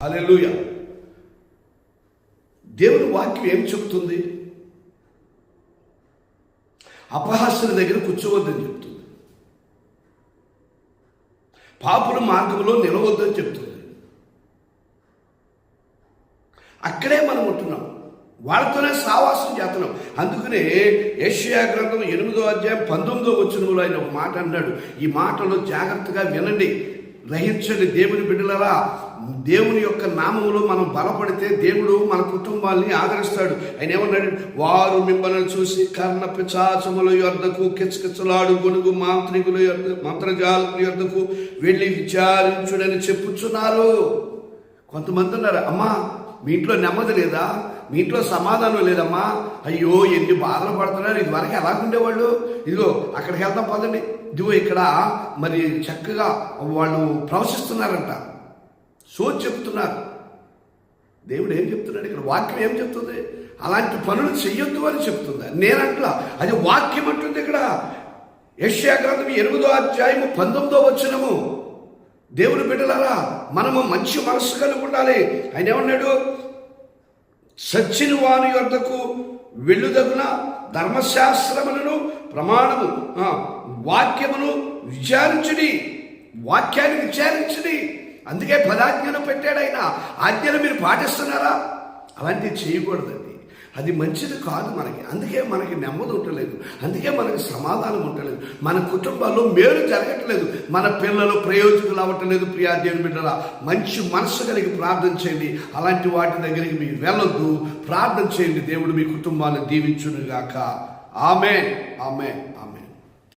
హల్లెలూయా. దేవుని వాక్యం ఏం చెప్తుంది? అపహాస్యుల దగ్గర కూర్చోవద్దని చెప్తుంది. పాపుల మార్గంలో నిలవద్దని చెప్తుంది. అక్కడే మనం ఉంటున్నాం, వాళ్ళతోనే సావాసం చేస్తున్నాం. అందుకనే యెషయా గ్రంథం 8వ అధ్యాయం 19వ వచనంలో ఆయన ఒక మాట అన్నాడు. ఈ మాటలో జాగ్రత్తగా వినండి, గ్రహించండి. దేవుని బిడ్డలారా, దేవుని యొక్క నామములో మనం బలపడితే దేవుడు మన కుటుంబాన్ని ఆదరిస్తాడు. ఆయన ఏమన్నాడు? వారు మిమ్మల్ని చూసి కర్ణ పిశాచముల యొద్దకు, కిచకిచలాడు గొనుగు మాంత్రికుల యొద్ద, మంత్రజాలకుల యొద్దకు వెళ్ళి విచారించుడని చెప్పుచున్నారు. కొంతమంది ఉన్నారు, అమ్మా మీ ఇంట్లో నెమ్మది లేదా, మీ ఇంట్లో సమాధానం లేదమ్మా, అయ్యో ఎన్ని బాధలు పడుతున్నారు, ఇది వరకు ఎలా ఉండేవాళ్ళు, ఇదిగో అక్కడికి వెళ్తాం పదండి, ఇదిగో ఇక్కడ మరి చక్కగా వాళ్ళు ప్రవశిస్తున్నారంట, సో చెప్తున్నారు. దేవుడు ఏం చెప్తున్నాడు ఇక్కడ? వాక్యం ఏం చెప్తుంది? అలాంటి పనులు చెయ్యొద్దు అని చెప్తుంది. నేనంట్లా, అది వాక్యం అంటుంది ఇక్కడ. యెషయా గ్రంథం 8వ అధ్యాయం 19వ వచనము. దేవుని బిడ్డలారా, మనము మంచి మనస్సు కలిగి ఉండాలి. ఆయన ఏమన్నాడు? సచ్చిన వాని యొద్దకు వెళ్ళుదగున ధర్మశాస్త్రములను, ప్రమాణము, వాక్యమును విచారించుడి. వాక్యాన్ని విచారించుడి. అందుకే 10 ఆజ్ఞలు పెట్టాడు ఆయన. ఆజ్ఞలు మీరు పాటిస్తున్నారా? అలాంటివి చేయకూడదండి, అది మంచిది కాదు మనకి. అందుకే మనకి నెమ్మది ఉండలేదు, అందుకే మనకి సమాధానం ఉండలేదు, మన కుటుంబాల్లో మేలు జరగట్లేదు, మన పిల్లలు ప్రయోజకులు అవ్వట్లేదు. ప్రియా దేవుని బిడ్డలా, మంచి మనసు కలిగి ప్రార్థన చేయండి. అలాంటి వాటి దగ్గరికి మీరు వెళ్ళొద్దు, ప్రార్థన చేయండి. దేవుడు మీ కుటుంబాన్ని దీవించునుగాక. ఆమేన్, ఆమేన్, ఆమేన్.